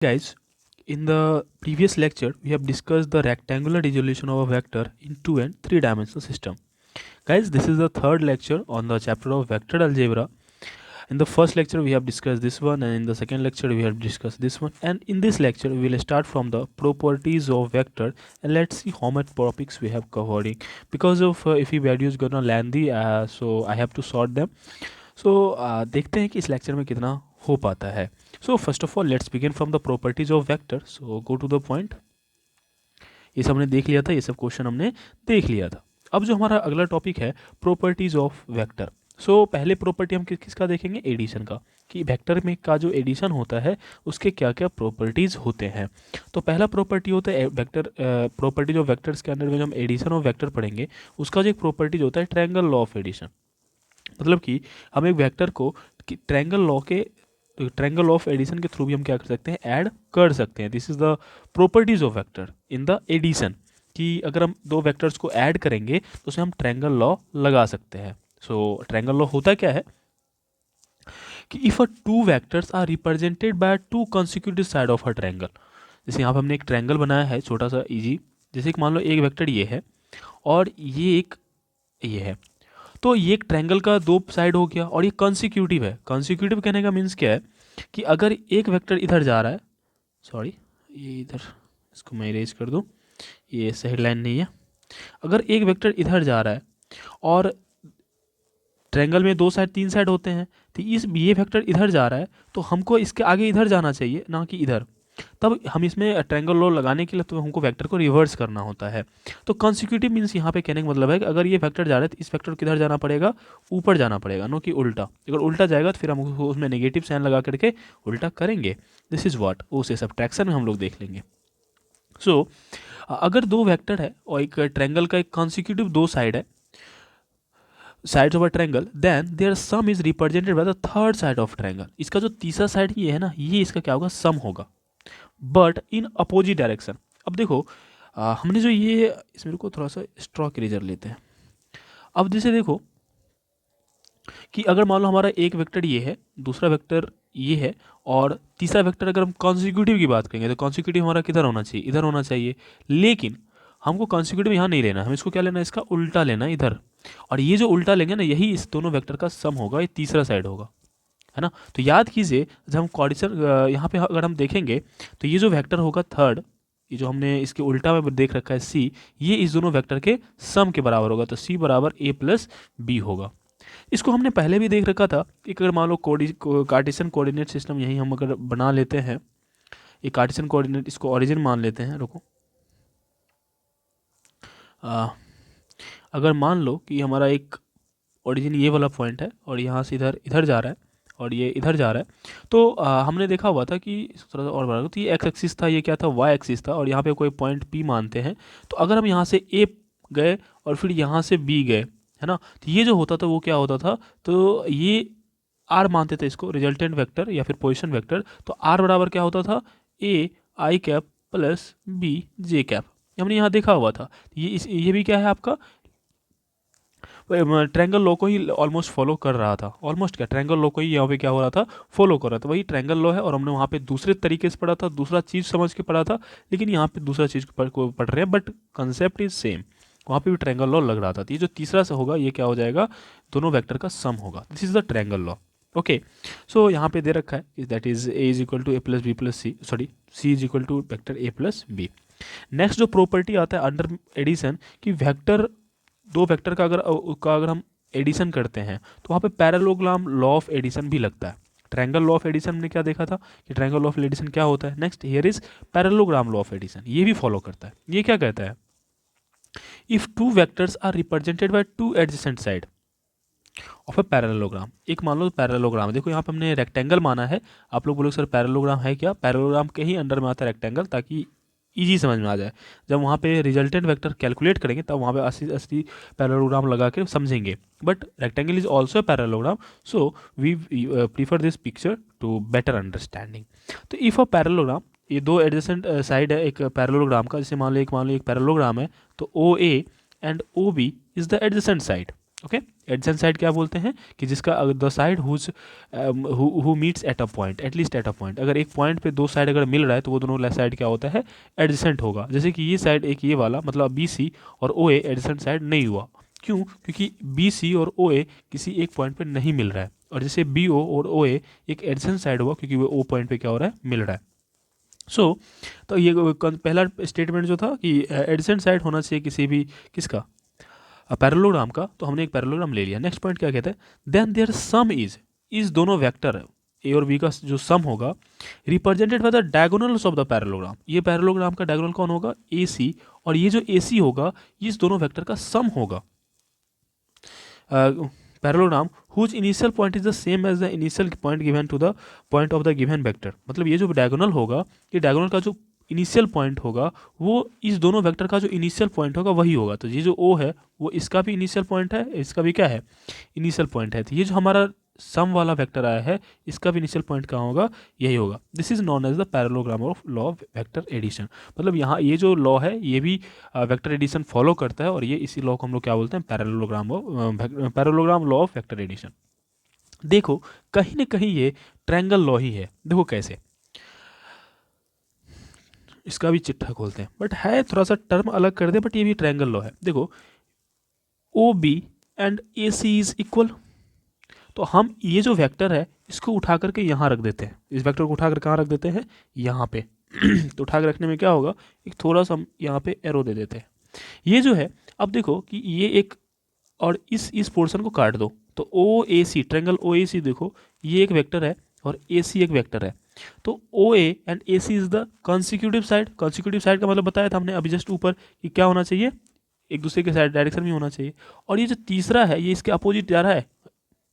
Guys, in the previous lecture, we have discussed the rectangular resolution of a vector in 2 and 3 dimensional system. Guys, this is the third lecture on the chapter of vector algebra. In the first lecture, we have discussed this one, and in the second lecture, we have discussed this one. And in this lecture, we will start from the properties of vector, and let's see how much topics we have covering. Because of if the video is gonna lengthy, so I have to sort them. सो देखते हैं कि इस lecture में कितना हो पाता है. So first of all let's begin from the properties of vector. So go to the point. ये सब हमने देख लिया था, ये सब क्वेश्चन हमने देख लिया था. अब जो हमारा अगला टॉपिक है प्रॉपर्टीज ऑफ वेक्टर. सो पहले प्रॉपर्टी हम किसका देखेंगे, एडिशन का, कि वेक्टर में का जो एडिशन होता है उसके क्या क्या प्रॉपर्टीज़ होते हैं. तो पहला प्रॉपर्टी होता है वेक्टर प्रॉपर्टीज ऑफ वेक्टर्स के अंदर में जो हम एडिशन ऑफ वेक्टर पढ़ेंगे उसका जो एक प्रॉपर्टीज होता है ट्रायंगल लॉ ऑफ एडिशन. मतलब कि हम एक वेक्टर को ट्रायंगल ऑफ एडिशन के थ्रू भी हम क्या कर सकते हैं, ऐड कर सकते हैं. This is the properties of vector in the addition, कि अगर हम दो वेक्टर्स को ऐड करेंगे तो उसे हम ट्रायंगल लॉ लगा सकते हैं. सो ट्रायंगल लॉ होता क्या है कि if a two vectors are represented by two consecutive side of a triangle. जैसे यहाँ पे हमने एक ट्रायंगल बनाया है छोटा सा इजी. जैसे कि मान लो एक वेक्टर ये है और ये है. तो ये एक ट्रायंगल का दो साइड हो गया और ये कंसेक्यूटिव है. कंसेक्यूटिव कहने का मीन्स क्या है कि अगर एक वेक्टर इधर जा रहा है, सॉरी ये इधर, इसको मैं इरेज कर दूं, ये सही लाइन नहीं है. अगर एक वेक्टर इधर जा रहा है और ट्रायंगल में दो साइड तीन साइड होते हैं, तो ये वेक्टर इधर जा रहा है तो हमको इसके आगे इधर जाना चाहिए, ना कि इधर. तब हम इसमें ट्रायंगल लॉ लगाने के लिए तो हमको वेक्टर को रिवर्स करना होता है. तो कंसेक्यूटिव मीन्स यहाँ पे कहने का मतलब है कि अगर ये वेक्टर जा रहा है तो इस वेक्टर को किधर जाना पड़ेगा, ऊपर जाना पड़ेगा, नो कि उल्टा. अगर उल्टा जाएगा तो फिर हम उसमें नेगेटिव साइन लगा करके उल्टा करेंगे. दिस इज व्हाट, उसे सब्ट्रैक्शन में हम लोग देख लेंगे. सो अगर दो वेक्टर है और एक ट्रायंगल का एक कंसेक्यूटिव दो साइड है, sides of a triangle, then their sum is represented by the third side of triangle. इसका जो तीसरा साइड ये है ना, ये इसका क्या होगा, सम होगा, बट इन अपोजिट डायरेक्शन. अब देखो हमने जो ये इसमें को थोड़ा सा स्ट्रोक इरेजर लेते हैं. अब जैसे देखो कि अगर मान लो हमारा एक वेक्टर ये है, दूसरा वेक्टर ये है, और तीसरा वेक्टर अगर हम कॉन्सिक्यूटिव की बात करेंगे तो कॉन्सिक्यूटिव हमारा किधर होना चाहिए, इधर होना चाहिए. लेकिन हमको कॉन्सिक्यूटिव यहाँ नहीं लेना, हम इसको क्या लेना है, इसका उल्टा लेना इधर. और ये जो उल्टा लेंगे ना, यही इस दोनों वेक्टर का सम होगा, ये तीसरा साइड होगा, है ना. तो याद कीजिए जब हम कोऑर्डिनेशन यहाँ पे अगर हम देखेंगे तो ये जो वेक्टर होगा थर्ड, ये जो हमने इसके उल्टा में देख रखा है सी, ये इस दोनों वेक्टर के सम के बराबर होगा. तो सी बराबर ए प्लस बी होगा. इसको हमने पहले भी देख रखा था कि अगर मान लो कार्टेशियन कोऑर्डिनेट सिस्टम यही हम अगर बना लेते हैं, ये कार्टेशियन कोऑर्डिनेट, इसको ओरिजिन मान लेते हैं. रुको, अगर मान लो कि हमारा एक ओरिजिन ये वाला पॉइंट है और यहाँ से इधर इधर जा रहा है और ये इधर जा रहा है, तो हमने देखा हुआ था कि थोड़ा सा और बड़ा, तो ये एक्स एक्सिस था, ये क्या था, वाई एक्सिस था, और यहाँ पे कोई पॉइंट पी मानते हैं. तो अगर हम यहाँ से ए गए और फिर यहाँ से बी गए, है ना, तो ये जो होता था वो क्या होता था, तो ये आर मानते थे इसको, रिजल्टेंट वेक्टर या फिर पोजिशन वेक्टर. तो आर बराबर क्या होता था, a i cap plus b j cap. हमने यहाँ देखा हुआ था. ये भी क्या है आपका, ट्रायंगल लॉ को ही ऑलमोस्ट फॉलो कर रहा था. ऑलमोस्ट क्या, ट्रायंगल लॉ को ही यहाँ पे क्या हो रहा था, फॉलो कर रहा था. वही ट्रायंगल लॉ है और हमने वहाँ पे दूसरे तरीके से पढ़ा था, दूसरा चीज़ समझ के पढ़ा था, लेकिन यहाँ पे दूसरा चीज़ को पढ़ रहे हैं, बट कंसेप्ट इज सेम. वहाँ पे भी ट्रायंगल लॉ लग रहा था. तो ये जो तीसरा से होगा ये क्या हो जाएगा, दोनों वेक्टर का सम होगा. This is the triangle law. Okay, so यहाँ पे दे रखा है that is a is equal to a plus b plus c, sorry c is equal to vector A plus b. Next जो प्रॉपर्टी आता है अंडर एडिशन, कि vector दो वेक्टर का अगर हम एडिशन करते हैं तो वहाँ पे पैरेललोग्राम लॉ ऑफ एडिशन भी लगता है. ट्रायंगल लॉ ऑफ एडिशन में क्या देखा था कि ट्रायंगल लॉ ऑफ एडिशन क्या होता है. Next here is parallelogram law of addition, ये भी फॉलो करता है. ये क्या कहता है, if two vectors are represented by two adjacent side of a parallelogram. एक मान लो पैरेललोग्राम, देखो यहाँ पे हमने रेक्टेंगल माना है. आप लोग बोलोगे सर पैरेललोग्राम है क्या, पैरेललोग्राम के ही अंडर में आता है रेक्टेंगल, ताकि इजी समझ में आ जाए. जब वहाँ पे रिजल्टेंट वेक्टर कैलकुलेट करेंगे तब वहाँ पे असली पैरेललोग्राम लगा के समझेंगे. But rectangle is also parallelogram, so we prefer this picture to better understanding. तो इफ अ पैरेललोग्राम, ये दो एडजेसेंट साइड है एक पैरेललोग्राम का, जैसे मान लो एक पैरेललोग्राम है, तो o a and o b is the adjacent side. Okay, adjacent side क्या बोलते हैं कि जिसका the side who meets at a point, at least at a point, अगर एक पॉइंट पे दो साइड अगर मिल रहा है तो वो दोनों साइड क्या होता है, एडजेसेंट होगा। जैसे कि ये साइड एक ये वाला मतलब बी सी और ओ ए एडजेसेंट साइड नहीं हुआ, क्यों? क्योंकि बी सी और ओ ए किसी एक पॉइंट पे नहीं मिल रहा है। और जैसे बी ओ और ओ ए एक एडजेसेंट साइड हुआ क्योंकि वो ओ पॉइंट पे क्या हो रहा है, मिल रहा है। तो ये पहला स्टेटमेंट जो था कि एडजेसेंट साइड होना चाहिए किसी भी किसका, पैरेललोग्राम का, तो हमने एक पैरेललोग्राम ले लिया। नेक्स्ट पॉइंट क्या कहते हैं, देन देयर सम इज दोनों वेक्टर ए और बी का जो सम होगा represented by the diagonals of the parallelogram. ये पैरेललोग्राम का डायगोनल कौन होगा, ए सी, और ये जो ए सी होगा इस दोनों वेक्टर का सम होगा। Parallelogram whose initial point is the same as the initial point given to the point of the given vector. मतलब ये जो डायगोनल होगा, ये डायगोनल का जो इनिशियल पॉइंट होगा वो इस दोनों वेक्टर का जो इनिशियल पॉइंट होगा वही होगा। तो ये जो ओ है वो इसका भी इनिशियल पॉइंट है, इसका भी क्या है, इनिशियल पॉइंट है। तो ये जो हमारा सम वाला वेक्टर आया है इसका भी इनिशियल पॉइंट कहाँ होगा, यही होगा। This is known as the parallelogram of law of vector addition. मतलब यहाँ ये जो लॉ है ये भी वेक्टर एडिशन फॉलो करता है, और ये इसी लॉ को हम लोग क्या बोलते हैं, parallelogram law of vector addition. देखो कहीं ना कहीं ये ट्रायंगल लॉ ही है। देखो कैसे, इसका भी चिट्ठा खोलते हैं, बट है थोड़ा सा टर्म अलग कर दे, बट ये भी ट्रायंगल लॉ है। देखो O B and A C is equal, तो हम ये जो वेक्टर है इसको उठा करके यहाँ रख देते हैं, इस वेक्टर को उठा कर कहाँ रख देते हैं, यहाँ पे। तो उठा कर रखने में क्या होगा, एक थोड़ा सा हम यहाँ पे एरो दे देते हैं। ये जो है, अब देखो कि ये एक, और इस पोर्शन को काट दो, तो ओ ए सी, ट्रायंगल ओ ए सी, देखो ये एक वेक्टर है और ए सी एक वेक्टर है। तो o a and A C is the consecutive side. Consecutive side का मतलब बताया था हमने अभी जस्ट ऊपर कि क्या होना चाहिए, एक दूसरे के साइड डायरेक्शन में होना चाहिए। और ये जो तीसरा है ये इसके अपोजिट जा रहा है,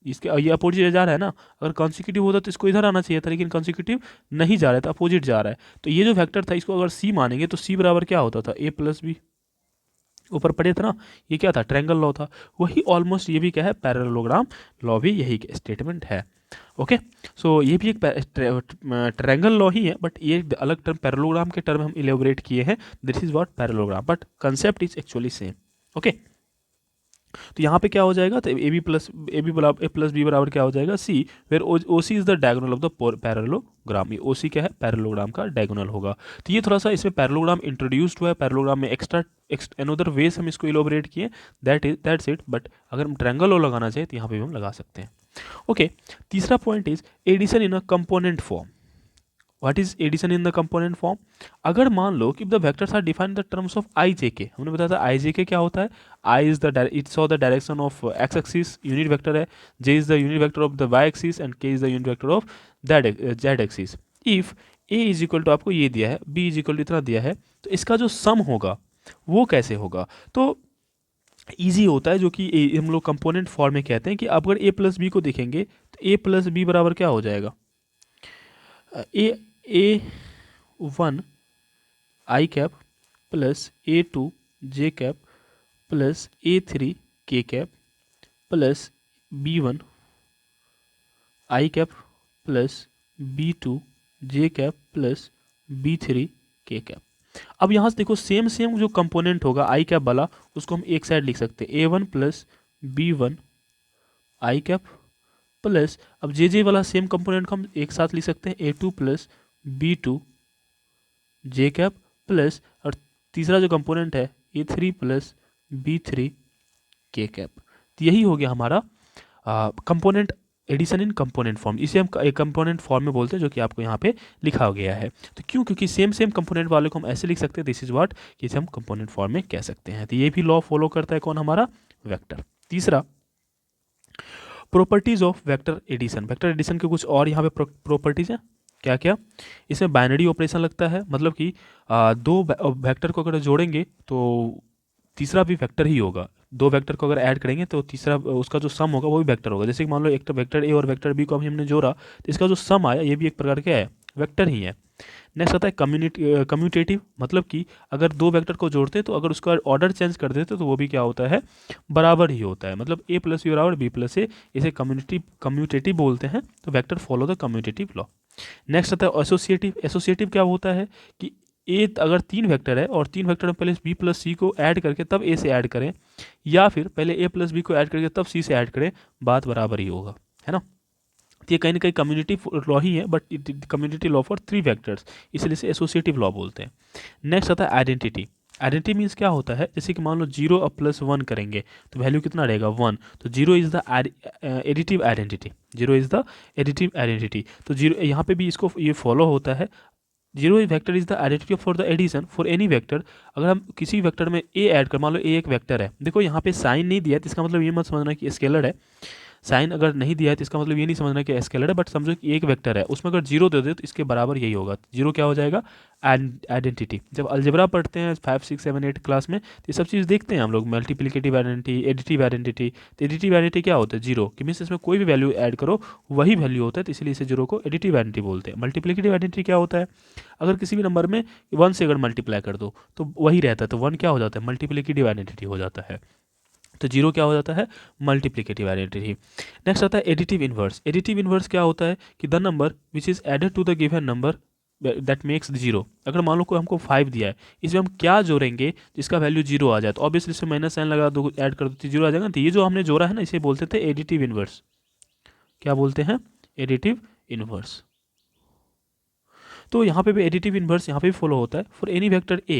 इसके ये अपोजिट जा रहा है ना। अगर कॉन्सिक्यूटिव होता तो इसको इधर आना चाहिए था, लेकिन कॉन्सिक्यूटिव नहीं जा रहा है तो अपोजिट जा रहा है। तो ये जो वेक्टर था इसको अगर सी मानेंगे तो सी बराबर क्या होता था, ए प्लस बी, ऊपर पढ़े था ना, ये क्या था, ट्रायंगल लॉ था। वही ऑलमोस्ट ये भी क्या है, पैरेललोग्राम लॉ भी यही स्टेटमेंट है। ओके, सो ये भी एक ट्रायंगल लॉ ही है, बट ये अलग टर्म पैरेललोग्राम के टर्म हम इलेबोरेट किए हैं। This is what parallelogram, but concept is actually same. Okay, तो यहाँ पे क्या हो जाएगा, तो ए प्लस बी बराबर क्या हो जाएगा, c, where o c is the diagonal of the parallelogram. ये ओ सी क्या है, पैरेललोग्राम का डायगोनल होगा। तो ये थोड़ा सा इसमें पैरेललोग्राम इंट्रोड्यूस्ड हुआ है, पैरेललोग्राम में एक्स्ट्रा अनदर वेज हम इसको इलोबरेट किए, दैट्स इट। बट अगर हम ट्रायंगल लॉ लगाना चाहिए तो यहाँ पे भी हम लगा सकते हैं। ओके, तीसरा point is addition in a component form. What is addition in the component form? अगर मान लो कि the vectors are defined the terms of i j k, हमने बताया था आई जे के क्या होता है, i is the its of the direction of x axis, unit vector है, j is the unit vector of the y axis and k is the unit vector of z axis. If a is equal to आपको ये दिया है, B is equal to इतना दिया है, तो इसका जो सम होगा वो कैसे होगा, तो ईजी होता है, जो कि हम लोग कंपोनेंट फॉर्म में कहते हैं कि अगर ए प्लस बी को देखेंगे तो ए प्लस बी बराबर क्या हो जाएगा, a one i cap plus a two j cap plus a three k cap plus b one i cap plus b two j cap plus b three k cap. अब यहाँ से देखो same जो component होगा आई cap वाला उसको हम एक साइड लिख सकते हैं, ए one plus b one i cap plus, अब जे वाला सेम कंपोनेंट को हम एक साथ लिख सकते हैं, a two plus b two j cap plus, और तीसरा जो कंपोनेंट है a three plus b three k cap. तो यही हो गया हमारा component addition in component form. इसे हम एक कंपोनेंट फॉर्म में बोलते हैं, जो कि आपको यहाँ पे लिखा गया है। तो क्यों, क्योंकि सेम कंपोनेंट वाले को हम ऐसे लिख सकते हैं, दिस इज व्हाट, कि इसे हम कंपोनेंट फॉर्म में कह सकते हैं। तो ये भी लॉ फॉलो करता है कौन, हमारा वेक्टर। तीसरा, properties of vector addition. Vector addition के कुछ और यहाँ पे प्रॉपर्टीज हैं, क्या क्या, इसमें बाइनरी ऑपरेशन लगता है, मतलब कि दो वेक्टर को अगर जोड़ेंगे तो तीसरा भी वेक्टर ही होगा। दो वेक्टर को अगर ऐड करेंगे तो तीसरा उसका जो सम होगा वो भी वेक्टर होगा। जैसे कि मान लो एक तो वेक्टर ए और वेक्टर बी को हमने जोड़ा तो इसका जो सम आया ये भी एक प्रकार का है, वेक्टर ही है। नेक्स्ट आता है कम्यूटेटिव, मतलब कि अगर दो वेक्टर को जोड़ते हैं तो अगर उसका ऑर्डर चेंज कर देते तो वो भी क्या होता है, बराबर ही होता है। मतलब ए प्लस बी बराबर बी प्लस ए, इसे कम्यूटेटिव बोलते हैं। तो vector follow the commutative law. Next आता है एसोसिएटिव। एसोसिएटिव क्या होता है कि ए अगर तीन वेक्टर है और तीन वेक्टर में पहले बी प्लस सी को ऐड करके तब ए से ऐड करें या फिर पहले ए प्लस बी को ऐड करके तब सी से ऐड करें, बात बराबर ही होगा, है ना। तो ये कहीं ना कहीं कम्युनिटी लॉ ही है, but community law for 3 vectors, इसलिए इसे एसोसिएटिव लॉ बोलते हैं। नेक्स्ट आता है आइडेंटिटी। आइडेंटिटी मीन्स क्या होता है, जैसे कि मान लो 0 और +1 करेंगे तो वैल्यू कितना रहेगा 1, तो 0 is the additive identity, 0 is the additive identity. तो 0 यहाँ पे भी इसको ये फॉलो होता है। 0 vector is the identity for the addition for any vector. अगर हम किसी वेक्टर में ए ऐड कर, मान लो ए एक वेक्टर है, देखो यहाँ पे साइन नहीं दिया है तो इसका मतलब ये मत समझना कि स्केलर है। साइन अगर नहीं दिया है तो इसका मतलब ये नहीं समझना कि स्केलर है, बट समझो कि एक वेक्टर है, उसमें अगर 0 दे दे तो इसके बराबर यही होगा। 0 क्या हो जाएगा, आइडेंटिटी। जब अलजेब्रा पढ़ते हैं 5, 6, 7, 8 क्लास में, तो ये सब चीज़ देखते हैं हम लोग, मल्टीप्लिकेटिव आइडेंटिटी, एडिटिव आइडेंटिटी। तो एडिटिव आइडेंटिटी क्या होता है, 0 कि मीन्स इसमें कोई भी वैल्यू ऐड करो वही वैल्यू होता है, तो इसलिए इसे 0 को एडिटिव आइडेंटिटी बोलते हैं। मल्टीप्लिकेटिव आइडेंटिटी क्या होता है, अगर किसी भी नंबर में 1 से अगर मल्टीप्लाई कर दो तो वही रहता है, तो 1 क्या हो जाता है, मल्टीप्लिकेटिव आइडेंटिटी हो जाता है। तो 0 क्या हो जाता है, मल्टीप्लिकेटिव आइडेंटिटी। नेक्स्ट आता है एडिटिव इनवर्स। एडिटिव इनवर्स क्या होता है कि the number which is added to the given number that makes 0। अगर मान लो कोई हमको 5 दिया है, इसमें हम क्या जोड़ेंगे जिसका वैल्यू 0 आ जाए, तो ऑब्वियसली इसमें माइनस साइन लगा दो, ऐड कर दो तो 0 आ जाएगा। तो ये जो हमने जोड़ा है ना, इसे बोलते थे एडिटिव इनवर्स। क्या बोलते हैं, एडिटिव इनवर्स। तो यहाँ पे भी एडिटिव इनवर्स यहाँ पे भी फॉलो होता है। For any vector A,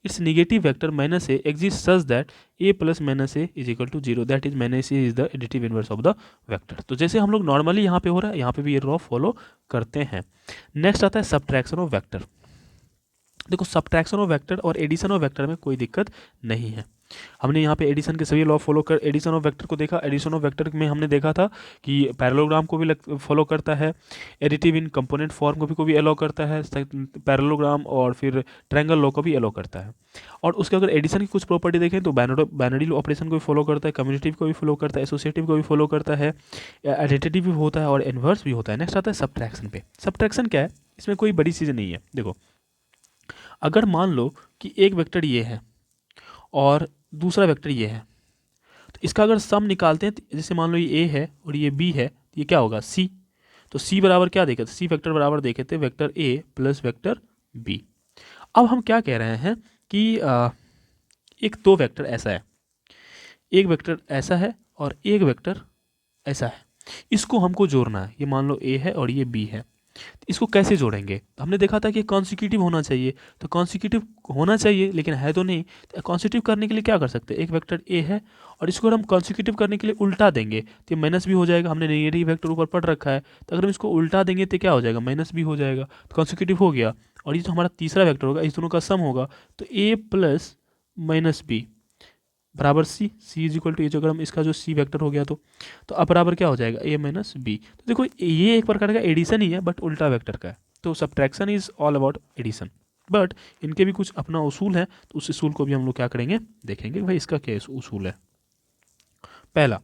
it's negative vector minus A exist such that A plus minus A is equal to 0, that is minus A is the additive inverse of the vector. तो जैसे हम लोग normally यहाँ पे हो रहा है, यहाँ पे भी ये लॉ फॉलो करते हैं। नेक्स्ट आता है सब्ट्रैक्शन ऑफ वेक्टर। देखो सब्ट्रैक्शन ऑफ वेक्टर और एडिशन ऑफ वेक्टर में कोई दिक्कत नहीं है। हमने यहाँ पे एडिशन के सभी लॉ फॉलो कर, एडिशन ऑफ वेक्टर को देखा। एडिशन ऑफ वेक्टर में हमने देखा था कि पैरेललोग्राम को भी फॉलो करता है, एडिटिव इन कंपोनेंट फॉर्म को भी अलाउ करता है, पैरेललोग्राम और फिर ट्रायंगल लॉ को भी अलाउ करता है। और उसके अगर एडिशन की कुछ प्रॉपर्टी देखें तो बाइनरी ऑपरेशन को भी फॉलो करता है, कम्युनिटिव को भी फॉलो करता है, एसोसिएटिव को भी फॉलो करता है, आइडेंटिटी भी होता है और इनवर्स भी होता है। नेक्स्ट आता है सब्ट्रैक्शन पे। सब्ट्रैक्शन क्या है, इसमें कोई बड़ी चीज़ नहीं है। देखो अगर मान लो कि एक वेक्टर ये है और दूसरा वेक्टर ये है, तो इसका अगर सम निकालते हैं, जैसे मान लो ये ए है और ये बी है, तो ये क्या होगा सी। तो सी बराबर क्या देखे थे, सी वेक्टर बराबर देखे थे वेक्टर ए प्लस वेक्टर बी। अब हम क्या कह रहे हैं कि एक दो वेक्टर ऐसा है, एक वेक्टर ऐसा है और एक वेक्टर ऐसा है, इसको हमको जोड़ना है। ये मान लो ए है और ये बी है, तो इसको कैसे जोड़ेंगे। तो हमने देखा था कि कॉन्सिक्यूटिव होना चाहिए, तो कॉन्सिक्यूटिव होना चाहिए लेकिन है तो नहीं। तो कॉन्सिक्यूटिव करने के लिए क्या कर सकते हैं, एक वेक्टर ए है और इसको अगर हम कॉन्सिक्यूटिव करने के लिए उल्टा देंगे तो ये माइनस भी हो जाएगा। हमने नेगेटिव वेक्टर ऊपर पढ़ रखा है, तो अगर हम इसको उल्टा देंगे तो क्या हो जाएगा, माइनस भी हो जाएगा। तो कॉन्सिक्यूटिव हो गया। और ये जो हमारा तीसरा वेक्टर होगा, इस दोनों का सम होगा, तो ए प्लस माइनस बी बराबर सी। सी इज इक्वल टू, ये जो अगर हम इसका जो सी वेक्टर हो गया तो अब बराबर क्या हो जाएगा, ए माइनस बी। तो देखो ये एक प्रकार का एडिशन ही है बट उल्टा वेक्टर का है। तो subtraction is all about addition, but इनके भी कुछ अपना उसूल है, तो उस उसूल को भी हम लोग क्या करेंगे, देखेंगे भाई इसका क्या उसूल है। पहला,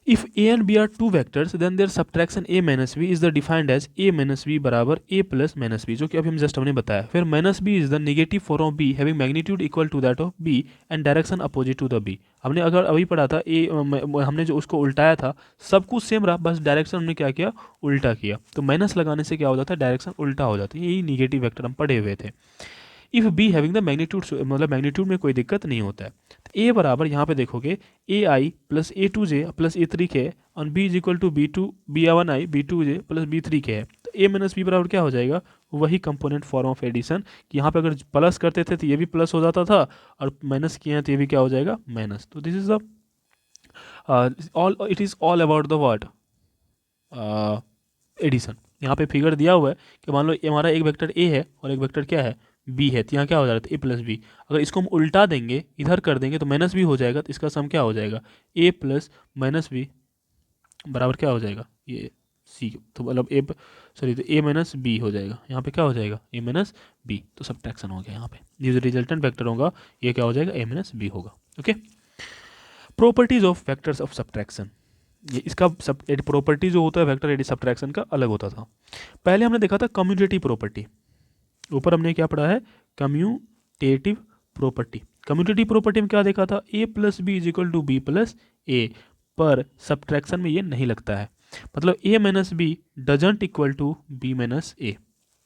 if a and b are two vectors then their subtraction a minus b is the defined as a minus b बराबर a plus minus b, जो कि अभी हम जस्ट हमने बताया। फिर minus b is the negative form of b having magnitude equal to that of b and direction opposite to the b। हमने अगर अभी पढ़ा था a, हमने जो उसको उल्टाया था, सब कुछ सेम रहा, बस डायरेक्शन हमने क्या किया, उल्टा किया। तो माइनस लगाने से क्या हो जाता है, डायरेक्शन उल्टा हो जाती है। यही निगेटिव वेक्टर हम पढ़े हुए थे। If be having the magnitude, मतलब मैग्नीट्यूड में कोई दिक्कत नहीं होता है। तो ए बराबर यहाँ पे देखोगे a i plus a two j plus a three k और b is equal to b one i b two j plus b three k है। तो ए माइनस बी बराबर क्या हो जाएगा, वही कंपोनेंट फॉर्म ऑफ एडिशन कि यहाँ पे अगर प्लस करते थे तो ये भी प्लस हो जाता था और माइनस किए हैं तो ये भी क्या हो जाएगा, माइनस। तो this is the all, it is all about the word addition. यहाँ पे फिगर दिया हुआ है कि मान लो हमारा एक वेक्टर ए है और एक वेक्टर क्या है, बी है, तो यहाँ क्या हो जा रहा है, ए प्लस बी। अगर इसको हम उल्टा देंगे, इधर कर देंगे तो माइनस बी हो जाएगा, तो इसका सम क्या हो जाएगा, ए प्लस माइनस बी बराबर क्या हो जाएगा, ये सी। तो मतलब ए, सॉरी, तो ए माइनस बी हो जाएगा। यहाँ पे क्या हो जाएगा, ए माइनस बी। तो सब्ट्रैक्शन हो गया यहाँ पे, ये जो रिजल्टेंट वेक्टर होगा ये क्या हो जाएगा, ए माइनस बी होगा। Okay, properties of vectors of subtraction. ये इसका सब प्रॉपर्टी जो होता है वेक्टर एडी सब्ट्रैक्शन का अलग होता था। पहले हमने देखा था कम्यूटेटिव प्रॉपर्टी, ऊपर हमने क्या पढ़ा है, कम्यूटेटिव प्रॉपर्टी। कम्यूटेटिव प्रॉपर्टी में क्या देखा था, a plus b is equal to b plus a, पर सब्ट्रैक्शन में ये नहीं लगता है। मतलब a minus b doesn't equal to b minus a,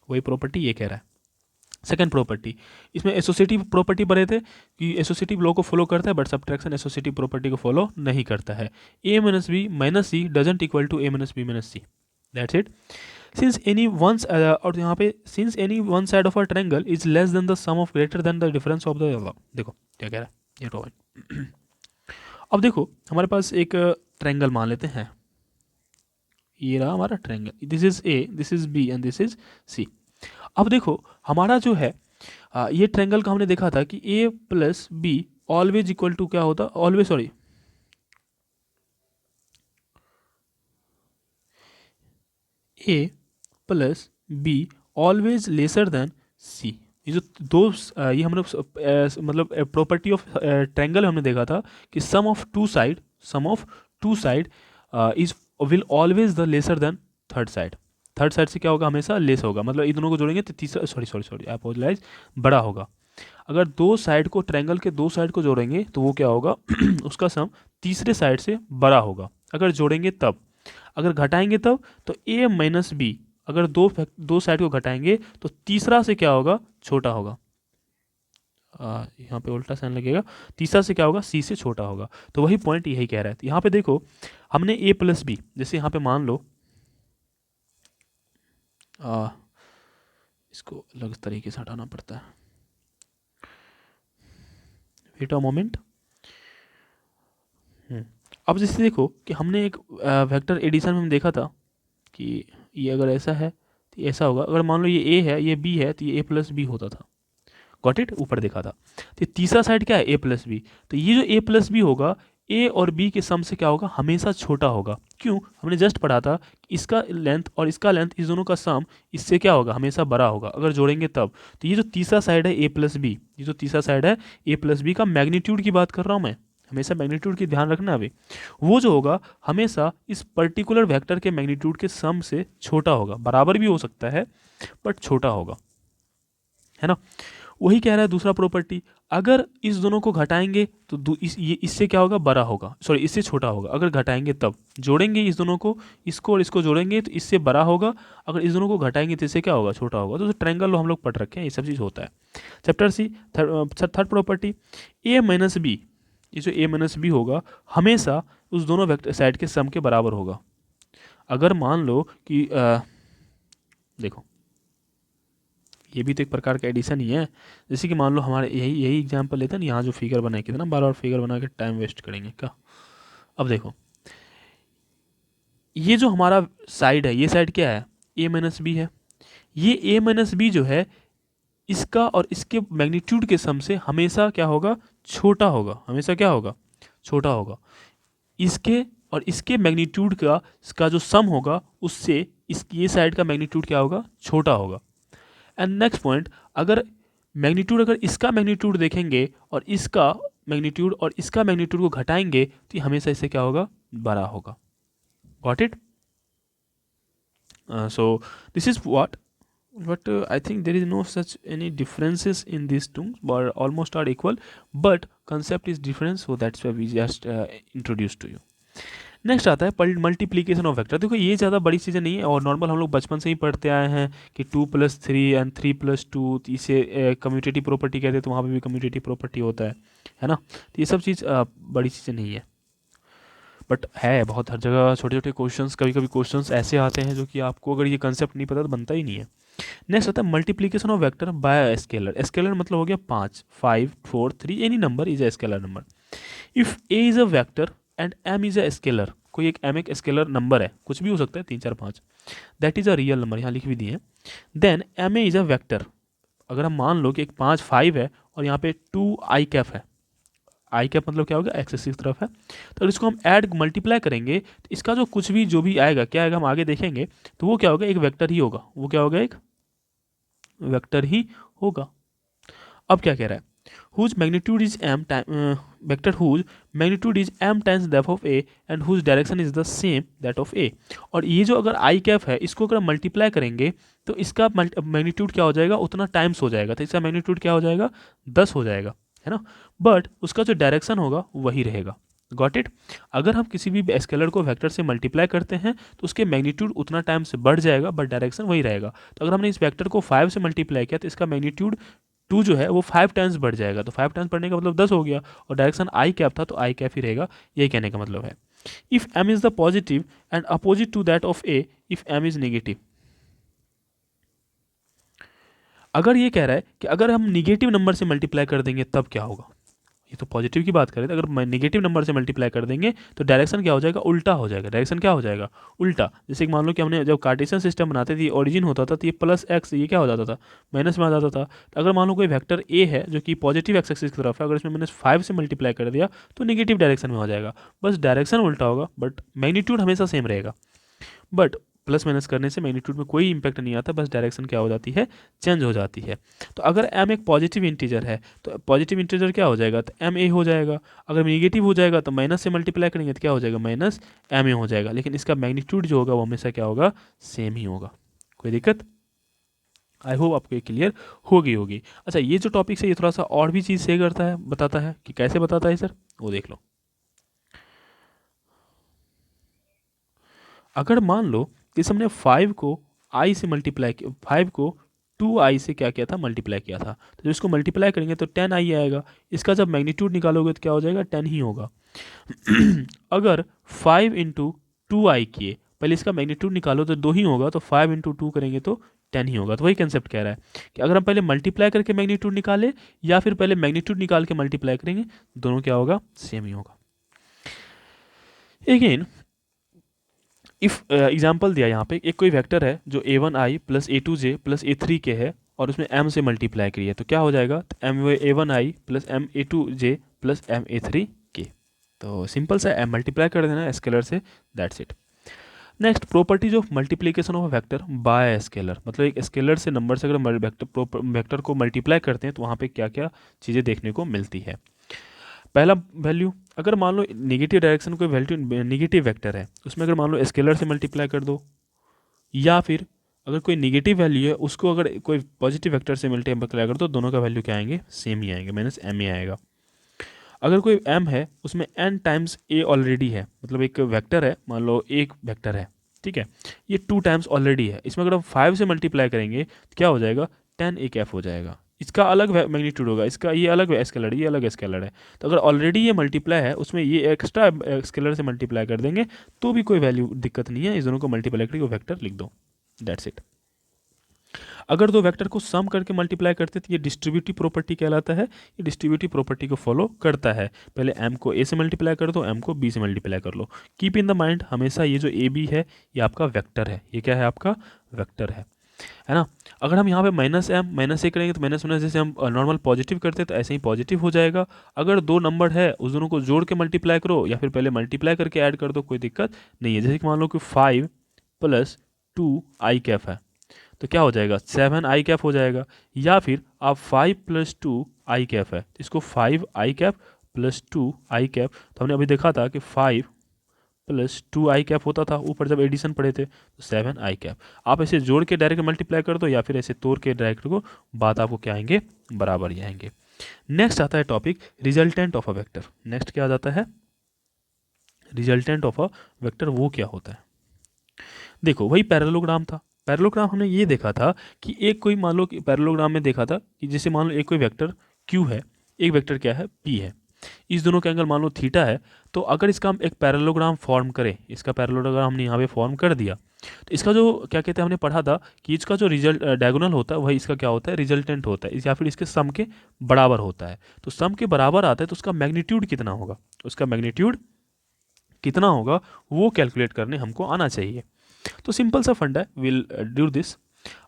वही प्रॉपर्टी ये कह रहा है। सेकेंड प्रॉपर्टी, इसमें एसोसिएटिव प्रॉपर्टी पढ़े थे कि एसोसिएटिव लॉ को फॉलो करता है बट सब्ट्रैक्शन एसोसिएटिव प्रॉपर्टी को फॉलो नहीं करता है। a minus b minus c doesn't equal to a minus b minus C, that's it. Since any one, और यहाँ पे since any one side of a triangle is less than the sum of greater than the difference of the, देखो क्या कह रहा है ये drawing. अब देखो हमारे पास एक ट्रायंगल मान लेते हैं, ये रहा हमारा triangle, this is A, this is B and this is C. अब देखो हमारा जो है ये ट्रायंगल का हमने देखा था कि a plus B always equal to क्या होता, always sorry a plus B always lesser than c। ये जो दो ये हमने मतलब प्रॉपर्टी ऑफ ट्रायंगल हमने देखा था कि sum of two side is will always the lesser than third side से क्या होगा, हमेशा लेस होगा, मतलब इन दोनों को जोड़ेंगे तो तीसरा, सॉरी आई अपोलोजाइज, बड़ा होगा। अगर दो साइड को, ट्रायंगल के दो साइड को जोड़ेंगे तो वो क्या होगा उसका सम तीसरे साइड से बड़ा होगा अगर जोड़ेंगे तब। अगर घटाएंगे तब तो a माइनस बी, अगर दो साइड को घटाएंगे तो तीसरा से क्या होगा, छोटा होगा। यहाँ पे उल्टा साइन लगेगा, तीसरा से क्या होगा, c से छोटा होगा। तो वही पॉइंट यही कह रहा है। यहाँ पे देखो हमने a प्लस बी, जैसे यहाँ पे मान लो इसको अलग तरीके से हटाना पड़ता है, वेट अ मोमेंट। अब जैसे देखो कि हमने एक वेक्टर एडिशन में देखा था कि ये अगर ऐसा है तो ये ऐसा होगा, अगर मान लो ये a है ये b है तो ये a प्लस बी होता था, गॉट इट, ऊपर देखा था। तो तीसरा साइड क्या है, a प्लस बी, तो ये जो a प्लस बी होगा a और b के सम से क्या होगा, हमेशा छोटा होगा। क्यों, हमने जस्ट पढ़ा था कि इसका लेंथ और इसका लेंथ, इस दोनों का सम इससे क्या होगा, हमेशा बड़ा होगा अगर जोड़ेंगे तब। तो ये जो तीसरा साइड है a प्लस बी, ये जो तीसरा साइड है a प्लस बी का मैग्नीट्यूड की बात कर रहा हूँ मैं, हमेशा मैग्नीट्यूड की ध्यान रखना। अभी वो जो होगा हमेशा इस पर्टिकुलर वेक्टर के मैग्नीट्यूड के सम से छोटा होगा, बराबर भी हो सकता है बट छोटा होगा, है ना। वही कह रहा है दूसरा प्रॉपर्टी, अगर इस दोनों को घटाएंगे तो इससे क्या होगा, बड़ा होगा, सॉरी इससे छोटा होगा। अगर घटाएंगे तब, जोड़ेंगे इस दोनों को, इसको और इसको जोड़ेंगे तो इससे बड़ा होगा, अगर इस दोनों को घटाएंगे तो इससे क्या होगा, छोटा होगा। तो ट्रायंगल हम लोग पढ़ रखे हैं, ये सब चीज़ होता है। Chapter C, third property, a minus B, ये जो a माइनस बी होगा हमेशा उस दोनों वेक्टर साइड के सम के बराबर होगा। अगर मान लो कि देखो ये भी तो एक प्रकार का एडिशन ही है। जैसे कि मान लो हमारे यही एग्जांपल लेते हैं ना, यहाँ जो फिगर बनाए, कितना बार बार फिगर बना के टाइम वेस्ट करेंगे क्या। अब देखो ये जो हमारा साइड है, ये साइड क्या है, a माइनस बी है। ये a माइनस बी जो है इसका और इसके मैग्नीट्यूड के सम से हमेशा क्या होगा, छोटा होगा, हमेशा क्या होगा, छोटा होगा। इसके और इसके मैग्नीट्यूड का जो सम होगा उससे ये साइड का मैग्नीट्यूड क्या होगा, छोटा होगा। एंड नेक्स्ट पॉइंट, अगर मैग्नीट्यूड, अगर इसका मैग्नीट्यूड देखेंगे और इसका मैग्नीट्यूड और इसका मैग्नीट्यूड को घटाएंगे तो हमेशा इससे क्या होगा, बड़ा होगा। Got it. So this is what, but I think there is no such any differences in these two, but almost are equal, but concept is different, so that's why we just introduced to you. Next आता है multiplication of vector. देखो ये ज़्यादा बड़ी चीज़ें नहीं है और नॉर्मल हम लोग बचपन से ही पढ़ते आए हैं कि 2+3 एंड 3+2, इसे कम्यूटेटिव प्रॉपर्टी कहते हैं, तो वहाँ पे भी कम्यूटेटिव प्रॉपर्टी होता है ना। तो ये सब चीज़ बड़ी चीज़ें नहीं है, बट है बहुत हर जगह छोटे छोटे क्वेश्चंस, कभी कभी क्वेश्चंस ऐसे आते हैं जो कि आपको अगर ये कंसेप्ट नहीं पता तो बनता ही नहीं है। नेक्स्ट आता है multiplication of vector by scalar. Scalar मतलब हो गया 5, 5, 4, 3, any number is a scalar number. If a is a vector and m is a scalar, कोई एक m एक स्केलर नंबर है, कुछ भी हो सकता है 3, 4, 5, that is a real number, यहाँ लिख भी दिए हैं। Then m a is a vector, अगर हम मान लो कि एक 5, 5 है और यहाँ पे 2 i कैप है, आई कैप मतलब क्या होगा, एक्सेस की तरफ है, तो इसको हम ऐड मल्टीप्लाई करेंगे तो इसका जो कुछ भी जो भी आएगा क्या आएगा, हम आगे देखेंगे, तो वो क्या होगा, एक वेक्टर ही होगा, वो क्या होगा, एक वेक्टर ही होगा। अब क्या कह रहा है, whose magnitude is m time vector whose magnitude is m times depth of a and whose direction is the same that of a। और ये जो अगर i कैप है इसको अगर मल्टीप्लाई करेंगे तो इसका मैग्नीट्यूड क्या हो जाएगा, उतना टाइम्स हो जाएगा, तो इसका मैग्नीट्यूड क्या हो जाएगा, 10 हो जाएगा, है ना। बट उसका जो डायरेक्शन होगा वही रहेगा, गॉट इट। अगर हम किसी भी स्केलर को वेक्टर से मल्टीप्लाई करते हैं तो उसके मैग्नीट्यूड उतना टाइम से बढ़ जाएगा बट डायरेक्शन वही रहेगा। तो अगर हमने इस वेक्टर को 5 से मल्टीप्लाई किया तो इसका मैग्नीट्यूड 2 जो है वो 5 टाइम्स बढ़ जाएगा। तो 5 टाइम्स बढ़ने का मतलब 10 हो गया और डायरेक्शन आई कैप था तो आई कैप ही रहेगा, यही कहने का मतलब है। If m is the positive and opposite to that of a if m is negative. अगर ये कह रहा है कि अगर हम निगेटिव नंबर से मल्टीप्लाई कर देंगे तब क्या होगा, ये तो पॉजिटिव की बात करें, तो अगर नेगेटिव नंबर से मल्टीप्लाई कर देंगे तो डायरेक्शन क्या हो जाएगा, उल्टा हो जाएगा। डायरेक्शन क्या हो जाएगा, उल्टा। जैसे कि मान लो कि हमने जब कार्टेशियन सिस्टम बनाते थे, ओरिजिन होता था तो ये प्लस एक्स, ये क्या हो जाता था, माइनस में आ जाता था। तो अगर मान लो कोई वेक्टर ए है जो कि पॉजिटिव एक्स एक्सिस की तरफ है, अगर इसमें -5 से मल्टीप्लाई कर दिया तो नेगेटिव डायरेक्शन में हो जाएगा। बस डायरेक्शन उल्टा होगा बट मैग्नीट्यूड हमेशा सेम रहेगा। बट प्लस माइनस करने से मैग्नीट्यूड में कोई इंपैक्ट नहीं आता, बस डायरेक्शन क्या हो जाती है, चेंज हो जाती है। तो अगर m एक पॉजिटिव इंटीजर है तो पॉजिटिव इंटीजर क्या हो जाएगा, तो एम ए हो जाएगा। अगर नेगेटिव हो जाएगा तो माइनस से मल्टीप्लाई करेंगे तो क्या हो जाएगा, माइनस एम ए हो जाएगा। लेकिन इसका मैग्नीट्यूड जो होगा वो हमेशा क्या होगा, सेम ही होगा। कोई दिक्कत? आई होप आपको ये क्लियर होगी। अच्छा, ये जो टॉपिक है ये थोड़ा सा और भी चीज़ से करता है, बताता है कि कैसे बताता है सर, वो देख लो। अगर मान लो इस हमने 5 को i से मल्टीप्लाई किया, 5 को 2i से क्या किया था, मल्टीप्लाई किया था, तो जब इसको मल्टीप्लाई करेंगे तो 10i आएगा। इसका जब मैग्नीट्यूड निकालोगे तो क्या हो जाएगा, 10 ही होगा। अगर 5 इंटू 2i किए, पहले इसका मैग्नीट्यूड निकालो तो 2 ही होगा, तो 5 इंटू 2 करेंगे तो 10 ही होगा। तो वही कंसेप्ट कह रहा है कि अगर हम पहले मल्टीप्लाई करके मैग्नीट्यूड निकाले या फिर पहले मैग्नीट्यूड निकाल के मल्टीप्लाई करेंगे, दोनों क्या होगा, सेम ही होगा। अगेन इफ एग्जाम्पल दिया यहाँ पे, एक कोई वेक्टर है जो a1i plus a2j plus a3 के है और उसमें m से मल्टीप्लाई करिए तो क्या हो जाएगा, m a1i plus m a2j plus m a3 के। तो सिंपल सा m मल्टीप्लाई कर देना स्केलर से, that's it. Next, properties of multiplication of vector by scalar, मतलब एक स्केलर से नंबर से अगर वेक्टर को मल्टीप्लाई करते हैं तो वहाँ पे क्या क्या चीज़ें देखने को मिलती है। पहला वैल्यू, अगर मान लो नेगेटिव डायरेक्शन कोई वैल्यू नेगेटिव वेक्टर है उसमें अगर मान लो स्केलर से मल्टीप्लाई कर दो, या फिर अगर कोई नेगेटिव वैल्यू है उसको अगर कोई पॉजिटिव वेक्टर से मल्टीप्लाई कर दो, दोनों का वैल्यू क्या आएंगे, सेम ही आएंगे, माइनस एम ही आएगा। अगर कोई m है उसमें n टाइम्स a ऑलरेडी है, मतलब एक वेक्टर है, मान लो एक वेक्टर है, ठीक है, ये 2 टाइम्स ऑलरेडी है, इसमें अगर हम 5 से मल्टीप्लाई करेंगे तो क्या हो जाएगा, 10 एक f हो जाएगा। इसका अलग मैग्नीट्यूड होगा, इसका ये अलग स्केलर है, ये अलग स्केलर है। तो अगर ऑलरेडी ये मल्टीप्लाई है उसमें ये एक्स्ट्रा स्केलर से मल्टीप्लाई कर देंगे तो भी कोई वैल्यू दिक्कत नहीं है, इस दोनों को मल्टीप्लाई करके वेक्टर लिख दो, दैट्स इट। अगर दो वेक्टर को सम करके मल्टीप्लाई करते तो ये डिस्ट्रीब्यूटिव प्रॉपर्टी कहलाता है, ये डिस्ट्रीब्यूटिव प्रॉपर्टी को फॉलो करता है। पहले m को a से मल्टीप्लाई कर दो, m को b से मल्टीप्लाई कर लो। कीप इन द माइंड हमेशा ये जो ए बी है ये आपका वेक्टर है, ये क्या है, आपका वेक्टर है ना। अगर हम यहाँ पे माइनस एम माइनस ए करेंगे तो माइनस माइनस जैसे हम नॉर्मल पॉजिटिव करते हैं तो ऐसे ही पॉजिटिव हो जाएगा। अगर दो नंबर है उस दोनों को जोड़ के मल्टीप्लाई करो या फिर पहले मल्टीप्लाई करके ऐड कर दो, कोई दिक्कत नहीं है। जैसे कि मान लो कि 5 प्लस 2 आई कैफ है तो क्या हो जाएगा, 7 आई कैप हो जाएगा। या फिर आप 5 प्लस 2 आई कैप है तो इसको 5 आई कैप प्लस 2 आई कैप, तो हमने अभी देखा था कि 5 प्लस 2 आई कैप होता था ऊपर जब एडिशन पढ़े थे, तो 7 आई कैप। आप ऐसे जोड़ के डायरेक्ट मल्टीप्लाई कर दो या फिर ऐसे तोड़ के डायरेक्ट को, बात आपको क्या आएंगे, बराबर ही आएंगे। नेक्स्ट आता है topic resultant of a vector. Next क्या आ जाता है, रिजल्टेंट ऑफ अ वेक्टर वो क्या होता है। देखो वही पैरेललोग्राम था, पैरेललोग्राम हमने ये देखा था कि एक कोई मान लो कि पैरेललोग्राम में देखा था कि जैसे मान लो एक कोई वेक्टर q है, एक वेक्टर क्या है p है, इस दोनों के एंगल मान लो थीटा है। तो अगर इसका हम एक पैरेललोग्राम फॉर्म करें, इसका पैरेललोग्राम हमने यहाँ पे फॉर्म कर दिया तो इसका जो क्या कहते हैं, हमने पढ़ा था कि इसका जो रिजल्ट डायगोनल होता है वही इसका क्या होता है, रिजल्टेंट होता है, या फिर इसके सम के बराबर होता है। तो सम के बराबर आता है तो उसका मैग्नीट्यूड कितना होगा, उसका मैग्नीट्यूड कितना होगा वो कैलकुलेट करने हमको आना चाहिए। तो सिंपल सा फंडा है, विल डू दिस।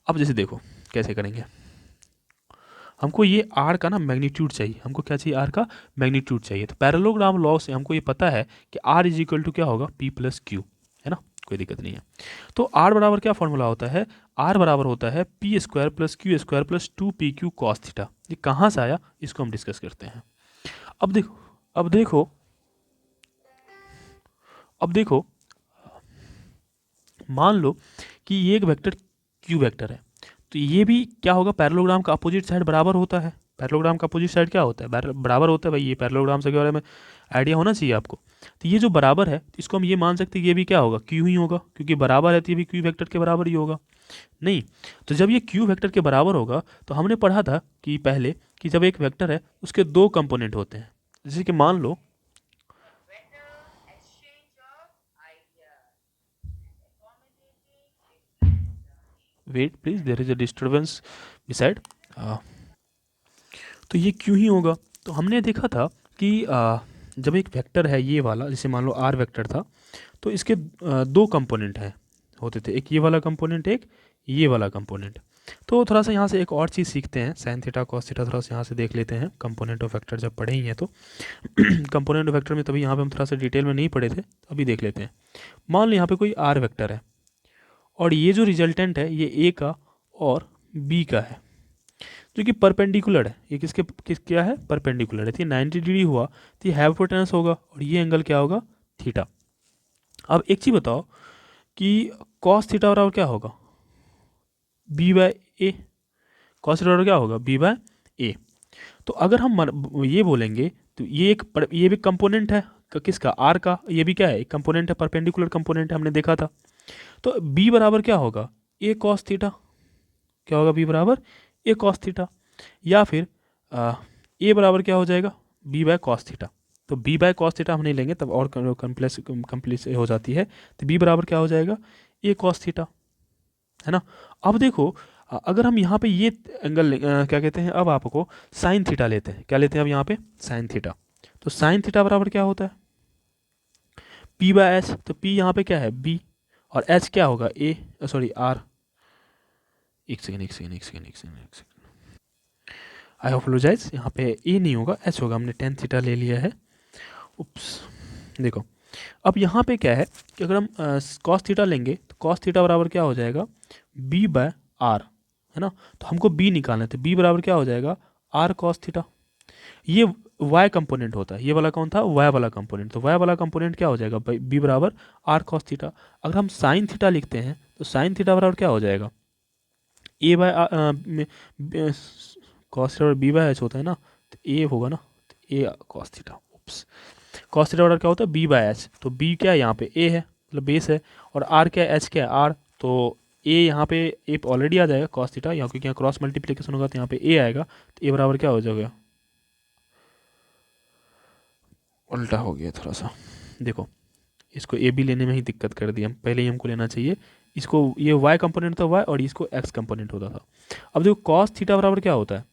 अब जैसे देखो कैसे करेंगे, हमको ये r का ना मैग्नीट्यूड चाहिए, हमको क्या चाहिए, r का मैग्नीट्यूड चाहिए। तो पैरेललोग्राम लॉ से हमको ये पता है कि r इज इक्वल टू क्या होगा, p प्लस क्यू, है ना, कोई दिक्कत नहीं है। तो r बराबर क्या फॉर्मूला होता है, r बराबर होता है P square plus Q square plus 2pq cos theta. ये कहाँ से आया इसको हम डिस्कस करते हैं। अब देखो अब देखो अब देखो मान लो कि ये एक वेक्टर क्यू वेक्टर है, तो ये भी क्या होगा, पैरेललोग्राम का अपोजिट साइड बराबर होता है। पैरेललोग्राम का अपोजिट साइड क्या होता है, बराबर होता है भाई, ये पैरेललोग्राम से के बारे में आइडिया होना चाहिए आपको। तो ये जो बराबर है इसको हम ये मान सकते हैं ये भी क्या होगा, क्यू ही होगा, क्योंकि बराबर है तो ये भी क्यू वेक्टर के बराबर ही होगा। नहीं, तो जब ये क्यू वेक्टर के बराबर होगा तो हमने पढ़ा था कि पहले कि जब एक वेक्टर है उसके दो कंपोनेंट होते हैं। जैसे कि मान लो, wait please, there is a disturbance beside. तो ये क्यों ही होगा। तो हमने देखा था कि जब एक वेक्टर है ये वाला, जैसे मान लो आर वेक्टर था, तो इसके दो कंपोनेंट हैं होते थे, एक ये वाला कंपोनेंट, एक ये वाला कंपोनेंट। तो थोड़ा सा यहाँ से एक और चीज़ सीखते हैं, साइन थीटा कॉस थीटा थोड़ा सा यहाँ से देख लेते हैं, कंपोनेंट ऑफ वेक्टर जब पढ़े ही हैं तो कंपोनेंट ऑफ वेक्टर में तभी यहाँ पे हम थोड़ा सा डिटेल में नहीं पढ़े थे, अभी देख लेते हैं। मान लो यहाँ पे कोई आर वेक्टर है और ये जो रिजल्टेंट है ये ए का और बी का है, जो कि परपेंडिकुलर है। ये किस क्या है, परपेंडिकुलर है। तो ये 90 डिग्री हुआ तो ये हाइपोटेनस होगा और ये एंगल क्या होगा, थीटा। अब एक चीज़ बताओ कि कॉस थीटा बराबर क्या होगा, बी बाय ए। कॉस थीटा बराबर क्या होगा, बी बाय ए। तो अगर हम ये बोलेंगे तो ये भी कंपोनेंट है किसका, आर का, ये भी क्या है, एक कंपोनेंट है, परपेंडिकुलर कंपोनेंट है, हमने देखा था। तो बी बराबर क्या होगा, ए कॉस थीटा। क्या होगा, बी बराबर ए कॉस थीटा। या फिर ए बराबर क्या हो जाएगा, बी बाय कॉस थीटा। तो बी बाय कॉस थीटा हम नहीं लेंगे तब और कम्प्लेक्स हो जाती है। तो बी बराबर क्या हो जाएगा, ए कॉस थीटा, है ना। अब देखो अगर हम यहाँ पे ये एंगल क्या कहते हैं, अब आपको साइन थीटा लेते हैं, क्या लेते हैं अब यहाँ पे, साइन थीटा। तो साइन थीटा बराबर क्या होता है, पी बाय एच। तो पी यहाँ पे क्या है, बी, और एच क्या होगा, ए, सॉरी आर। एक सेकेंड एक सेकेंड एक सेकेंड एक सेकेंड एक सेकेंड, आई अपोलोजाइज, यहाँ पे ए नहीं होगा, एच होगा, हमने टेन थीटा ले लिया है। उप्स, देखो अब यहाँ पे क्या है कि अगर हम कॉस थीटा लेंगे तो कॉस थीटा बराबर क्या हो जाएगा, बी बाय आर, है ना। तो हमको बी निकालना है, तो बी बराबर क्या हो जाएगा, आर कॉस थीटा। ये वाई कंपोनेंट होता है, ये वाला कौन था, वाई वाला कंपोनेंट। तो वाई वाला कंपोनेंट क्या हो जाएगा, बी बराबर आर कॉस थीटा। अगर हम साइन थीटा लिखते हैं तो साइन थीटा बराबर क्या हो जाएगा, a by cos theta b by h होता है ना, तो ए होगा ना, तो a cos theta. Oops, cos theta बराबर क्या होता है, बी बाय एच। तो बी क्या है यहाँ पे, ए है, मतलब बेस है, और आर क्या है, एच क्या है, आर। तो ए यहाँ पे ए ऑलरेडी आ जाएगा कॉस थीटा, यहाँ क्योंकि यहाँ क्रॉस मल्टीप्लिकेशन होगा तो यहाँ पे ए आएगा, तो ए बराबर क्या हो जाएगा, उल्टा हो गया थोड़ा सा। देखो इसको ए बी लेने में ही दिक्कत कर दी हम, पहले ही हमको लेना चाहिए इसको, ये वाई कंपोनेंट था वाई और इसको एक्स कंपोनेंट होता था। अब देखो कॉस थीटा बराबर क्या होता है,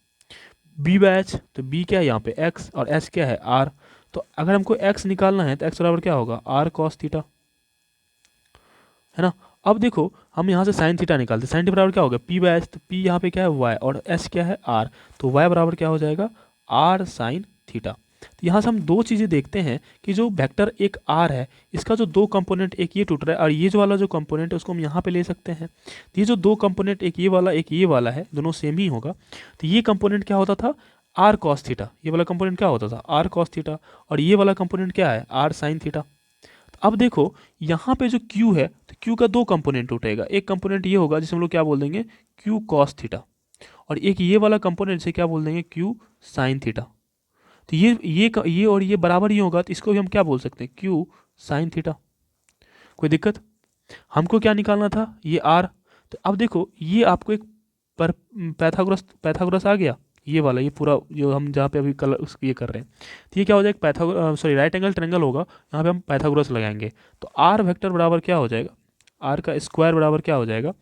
बी बाय एच। तो बी क्या है यहाँ पे, एक्स, और एच क्या है, आर। तो अगर हमको एक्स निकालना है तो एक्स बराबर क्या होगा, आर कॉस थीटा, है ना। अब देखो हम यहाँ से साइन थीटा निकालते, साइन थीटा बराबर क्या होगा, पी बाय एच। तो पी यहाँ पे क्या है, वाई, और एच क्या है, आर। तो वाई बराबर क्या हो जाएगा, आर साइन थीटा। तो यहाँ से हम दो चीज़ें देखते हैं कि जो वेक्टर एक आर है, इसका जो दो कंपोनेंट, एक ये टूट रहा है और ये जो वाला जो कंपोनेंट है उसको हम यहाँ पे ले सकते हैं। तो ये जो दो कंपोनेंट, एक ये वाला है, दोनों सेम ही होगा। तो ये कंपोनेंट क्या होता था, आर कॉस थीटा। ये वाला कंपोनेंट क्या होता था, आर कॉस थीटा, और ये वाला कंपोनेंट क्या है, आर साइन थीटा। अब देखो यहाँ पे जो Q है, तो Q का दो कंपोनेंट उठेगा, एक कंपोनेंट ये होगा जिसे हम लोग क्या बोल देंगे, Q cos थीटा, और एक ये वाला कंपोनेंट से क्या बोल देंगे, Q sin थीटा। तो ये और ये बराबर ही होगा, तो इसको भी हम क्या बोल सकते हैं, Q sin थीटा। कोई दिक्कत, हमको क्या निकालना था, ये R। तो अब देखो ये आपको एक पर पैथागोरस आ गया, ये वाला, ये पूरा जो हम जहाँ पे अभी कलर उस ये कर रहे हैं। तो ये क्या हो जाएगा, सॉरी राइट एंगल ट्रायंगल होगा, यहाँ पे हम पैथागोरस लगाएंगे। तो आर वेक्टर बराबर क्या हो जाएगा, आर का स्क्वायर बराबर क्या हो जाएगा,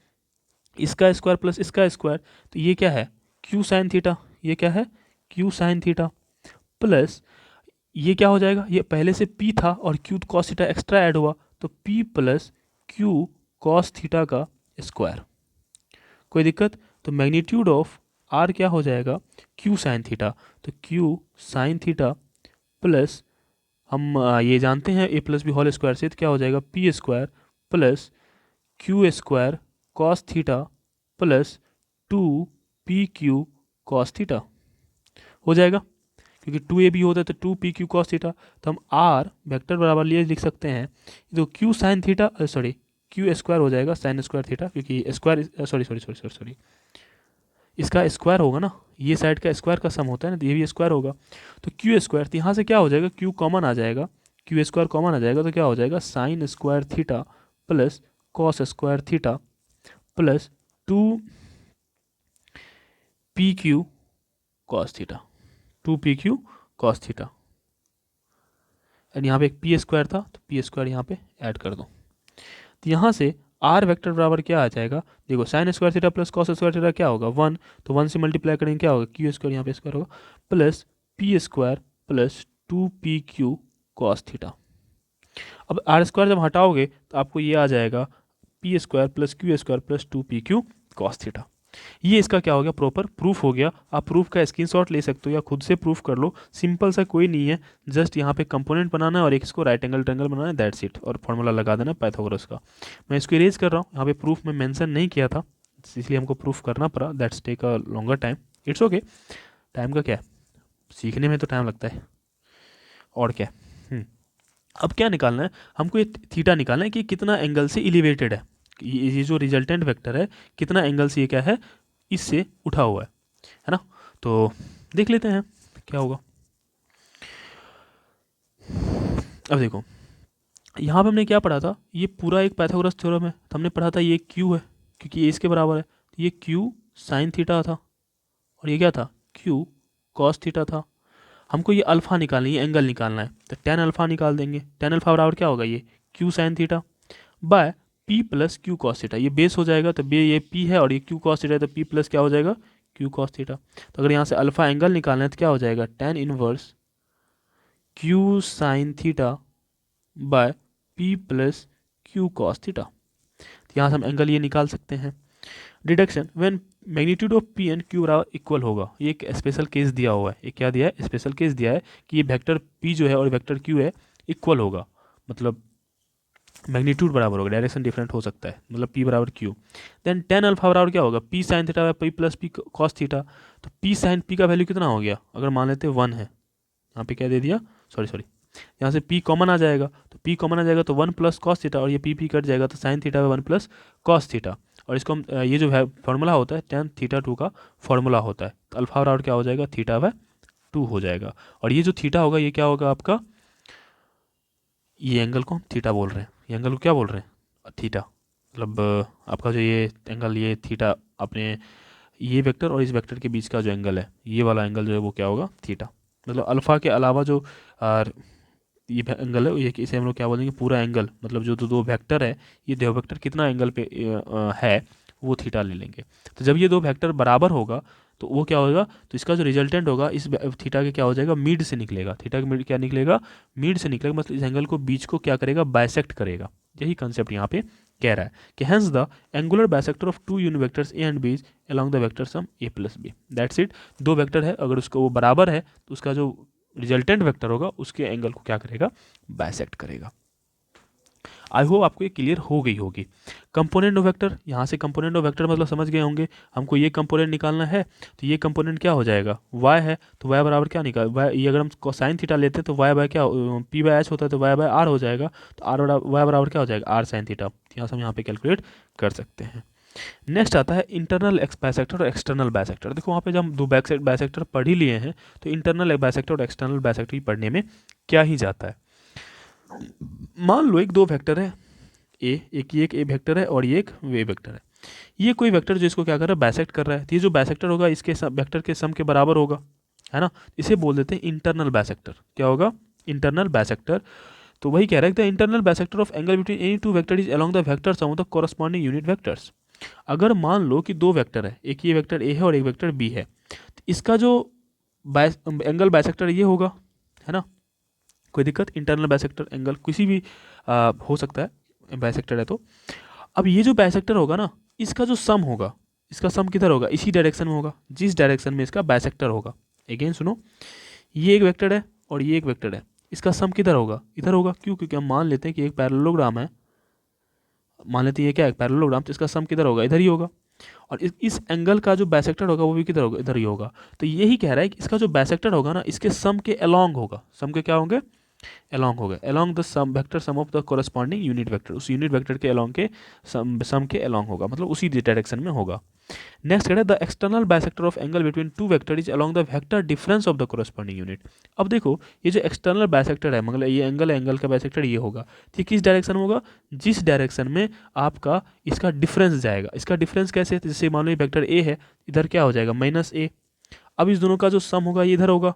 इसका स्क्वायर प्लस इसका स्क्वायर। तो ये क्या है, क्यू साइन थीटा, ये क्या है, क्यू साइन थीटा, प्लस ये क्या हो जाएगा, ये पहले से पी था और Q cos theta extra add हुआ, तो P plus Q cos theta का स्क्वायर। कोई दिक्कत, तो मैग्नीट्यूड ऑफ आर क्या हो जाएगा, क्यू साइन थीटा। तो क्यू साइन थीटा प्लस हम ये जानते हैं ए प्लस बी होल स्क्वायर से, तो क्या हो जाएगा, P square plus Q square cos theta plus two P Q cos theta हो जाएगा, क्योंकि टू ए बी होता है तो two P Q cos theta. तो हम आर वेक्टर बराबर लिए लिख सकते हैं, तो Q sine theta, sorry Q square हो जाएगा साइन स्क्वायर थीटा, क्योंकि square, sorry sorry sorry sorry sorry, इसका स्क्वायर होगा ना, ये साइड का स्क्वायर का सम होता है ना, तो ये भी स्क्वायर होगा, तो क्यू स्क्वायर, तो यहाँ से क्या हो जाएगा, क्यू कॉमन आ जाएगा, क्यू स्क्वायर कॉमन आ जाएगा, तो क्या हो जाएगा sine square theta plus cos square theta plus 2 PQ cos theta, 2 PQ cos theta. And यहाँ पे एक पी स्क्वायर था, तो पी स्क्वायर यहाँ पे ऐड कर दो, तो यहाँ से आर वेक्टर बराबर क्या आ जाएगा, देखो sine square theta plus cos square theta क्या होगा 1, तो 1 से मल्टीप्लाई करेंगे क्या होगा, क्यू स्क्वायर यहाँ पे स्क्वायर होगा plus P square plus 2 PQ cos theta. अब आर स्क्वायर जब हटाओगे तो आपको ये आ जाएगा P square plus Q square plus 2 PQ cos theta. ये इसका क्या हो गया, प्रॉपर प्रूफ हो गया। आप प्रूफ का स्क्रीनशॉट ले सकते हो या खुद से प्रूफ कर लो, सिंपल सा, कोई नहीं है, जस्ट यहाँ पे कंपोनेंट बनाना है और एक इसको राइट एंगल ट्रायंगल बनाना है, दैट्स इट, और फॉर्मूला लगा देना पाइथागोरस का। मैं इसको इरेज कर रहा हूँ, यहाँ पे प्रूफ में मेंशन नहीं किया था इसलिए हमको प्रूफ करना पड़ा, that's take a longer time, it's okay, time का क्या है, सीखने में तो टाइम लगता है और क्या। अब क्या निकालना है हमको, ये थीटा निकालना है कि कितना एंगल से एलिवेटेड है, ये जो रिजल्टेंट वेक्टर है कितना एंगल से ये क्या है, इससे उठा हुआ है ना। तो देख लेते हैं क्या होगा। अब देखो यहाँ पे हमने क्या पढ़ा था, ये पूरा एक पाइथागोरस थ्योरम है, तो हमने पढ़ा था ये क्यू है क्योंकि ये इसके बराबर है, तो ये क्यू साइन थीटा था और ये क्या था, क्यू कॉस थीटा था। हमको ये अल्फा निकालना है, ये एंगल निकालना है, तो टेन अल्फा निकाल देंगे, टेन अल्फा बराबर क्या होगा, ये Q sine theta by P plus Q cos theta, ये बेस हो जाएगा, तो ये पी है और ये क्यू कॉस थीटा है, तो पी प्लस क्या हो जाएगा, क्यू कॉस थीटा। तो अगर यहाँ से अल्फा एंगल निकालना है तो क्या हो जाएगा, tan inverse Q sine theta by P plus Q cos theta. तो यहाँ से हम एंगल ये निकाल सकते हैं। Deduction when magnitude of P and Q बराबर इक्वल होगा, ये एक स्पेशल केस दिया हुआ है, ये क्या दिया है, स्पेशल केस दिया है कि ये वेक्टर पी जो है और वेक्टर क्यू है इक्वल होगा, मतलब मैग्नीट्यूड बराबर होगा, डायरेक्शन डिफरेंट हो सकता है, मतलब पी बराबर क्यू। देन टेन अल्फा बराबर क्या होगा, P sine theta by P plus P cos theta. तो पी साइन पी का वैल्यू कितना हो गया, अगर मान लेते हैं 1 है, यहाँ पे क्या दे दिया, सॉरी यहाँ से पी कॉमन आ जाएगा, तो पी कॉमन आ जाएगा तो 1 प्लस कॉस थीटा और ये पी कट जाएगा, तो sine theta by 1 plus cos theta. और इसको हम ये जो है फॉर्मूला होता है टेन थीटा 2 का फॉर्मूला होता है, तो अल्फा बराबर क्या हो जाएगा, थीटा बाय 2 हो जाएगा। और ये जो थीटा होगा ये क्या होगा आपका, ये एंगल को हम थीटा बोल रहे हैं, ये एंगल को क्या बोल रहे हैं, थीटा, मतलब आपका जो ये एंगल, ये थीटा, अपने ये वेक्टर और इस वेक्टर के बीच का जो एंगल है, ये वाला एंगल जो है वो क्या होगा, थीटा। मतलब अल्फा के अलावा जो ये एंगल है, ये इसे हम लोग क्या बोलेंगे, पूरा एंगल, मतलब जो दो वेक्टर है, ये दो वेक्टर कितना एंगल पे है वो थीटा ले लेंगे। तो जब ये दो वेक्टर बराबर होगा तो वो क्या होगा, तो इसका जो रिजल्टेंट होगा इस थीटा के क्या हो जाएगा, मिड से निकलेगा, थीटा का मिड क्या निकलेगा, मिड से निकलेगा, मतलब इस एंगल को बीच को क्या करेगा, बाइसेक्ट करेगा। यही कंसेप्ट यहाँ पे कह रहा है कि hence the angular bisector of two unit vectors A and B along the vector sum A plus B, that's it. दो वेक्टर है, अगर उसको वो बराबर है तो उसका जो रिजल्टेंट वेक्टर होगा उसके एंगल को क्या करेगा, बाइसेक्ट करेगा। आई होप आपको ये क्लियर हो गई होगी। कंपोनेंट ऑफ वेक्टर, यहाँ से कंपोनेंट ऑफ वेक्टर मतलब समझ गए होंगे, हमको ये कंपोनेंट निकालना है, तो ये कंपोनेंट क्या हो जाएगा, y है, तो y बराबर क्या निकाल, y ये अगर हम कोसाइन थीटा लेते हैं तो y बाय क्या, p बाय h होता है, तो y बाय r हो जाएगा, तो y बराबर क्या हो जाएगा, r साइन थीटा। यहाँ से हम यहाँ पे कैलकुलेट कर सकते हैं। नेक्स्ट आता है इंटरनल बाइसेक्टर और एक्सटर्नल बाइसेक्टर। देखो वहाँ पे जब हम दो बाइसेक्टर पढ़ ही लिए हैं, तो इंटरनल बाइसेक्टर और एक्सटर्नल बाइसेक्टर पढ़ने में क्या ही जाता है। मान लो एक दो वेक्टर है एक ए वेक्टर है और ये एक वे वेक्टर है, ये कोई वेक्टर जो इसको क्या कर रहा है, बाइसेक्ट कर रहा है, तो ये जो बाइसेक्टर होगा इसके वेक्टर के सम के बराबर होगा, है ना, इसे बोल देते हैं इंटरनल बाइसेक्टर। क्या होगा, इंटरनल बाइसेक्टर। तो वही कह रहा है the internal bisector of angle between any two vector is along the vector some of the corresponding unit vectors. अगर मान लो कि दो वेक्टर है, एक ये वेक्टर ए है और एक वेक्टर बी है, तो इसका जो एंगल बाइसेक्टर ये होगा, है ना, कोई दिक्कत, इंटरनल बाइसेक्टर एंगल किसी भी हो सकता है, बाइसेक्टर है तो। अब ये जो बाइसेक्टर होगा ना, इसका जो सम होगा, इसका सम किधर होगा, इसी डायरेक्शन में होगा जिस डायरेक्शन में इसका बाइसेक्टर होगा। अगेन सुनो, ये एक वेक्टर है और ये एक वेक्टर है, इसका सम किधर होगा, इधर होगा। क्यों, क्योंकि हम मान लेते हैं कि एक पैरेललोग्राम है, मान लेते हैं ये क्या है, पैरेललोग्राम, तो इसका सम किधर होगा, इधर ही होगा। और इस एंगल का जो बाइसेक्टर होगा वो भी किधर होगा, इधर ही होगा। तो यही कह रहा है कि इसका जो बाइसेक्टर होगा ना, इसके सम के अलोंग होगा, सम के क्या होंगे, along हो गया, along the sum vector sum of the corresponding unit vector, उस यूनिट वेक्टर के along के सम के along होगा, मतलब उसी डायरेक्शन में होगा। नेक्स्ट है the external bisector of angle between two vector is along the vector difference of the corresponding unit. अब देखो ये जो एक्सटर्नल बाइसेक्टर है, मतलब ये एंगल है, एंगल का बाइसेक्टर ये होगा, ठीक, किस डायरेक्शन में होगा, जिस डायरेक्शन में आपका इसका डिफरेंस जाएगा। इसका डिफरेंस कैसे, जैसे मान लो वेक्टर ए है, इधर क्या हो जाएगा -a, अब इस दोनों का जो सम होगा ये इधर होगा,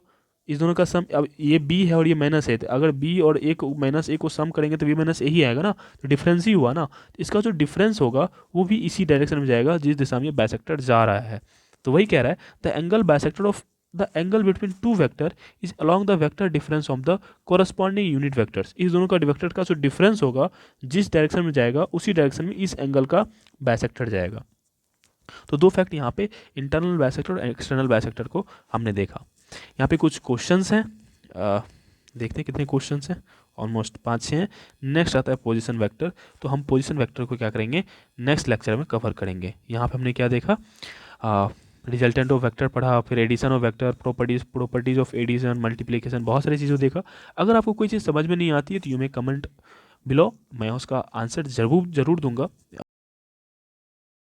इस दोनों का सम, अब ये b है और ये -a, तो अगर b और a को -a को सम करेंगे तो b -a ही आएगा ना, तो डिफरेंस ही हुआ ना, तो इसका जो डिफरेंस होगा वो भी इसी डायरेक्शन में जाएगा जिस दिशा में ये बाइसेक्टर जा रहा है। तो वही कह रहा है the angle bisector of the angle between two vector is along the vector difference of the corresponding unit vectors. इस दोनों का वेक्टर का जो डिफरेंस होगा जिस डायरेक्शन में जाएगा उसी डायरेक्शन में इस एंगल का बाइसेक्टर जाएगा। तो दो फैक्ट यहाँ पे इंटरनल बाइसेक्टर और एक्सटर्नल बाइसेक्टर को हमने देखा। यहाँ पे कुछ क्वेश्चंस हैं, देखते हैं कितने क्वेश्चंस हैं, ऑलमोस्ट 5-6 हैं। नेक्स्ट आता है पोजीशन वेक्टर, तो हम पोजीशन वेक्टर को क्या करेंगे नेक्स्ट लेक्चर में कवर करेंगे। यहाँ पे हमने क्या देखा, रिजल्टेंट ऑफ वेक्टर पढ़ा, फिर addition of vector, properties of addition, multiplication, बहुत सारी चीज़ें देखा। अगर आपको कोई चीज़ समझ में नहीं आती है तो यू मे कमेंट बिलो, मैं उसका आंसर जरूर दूंगा।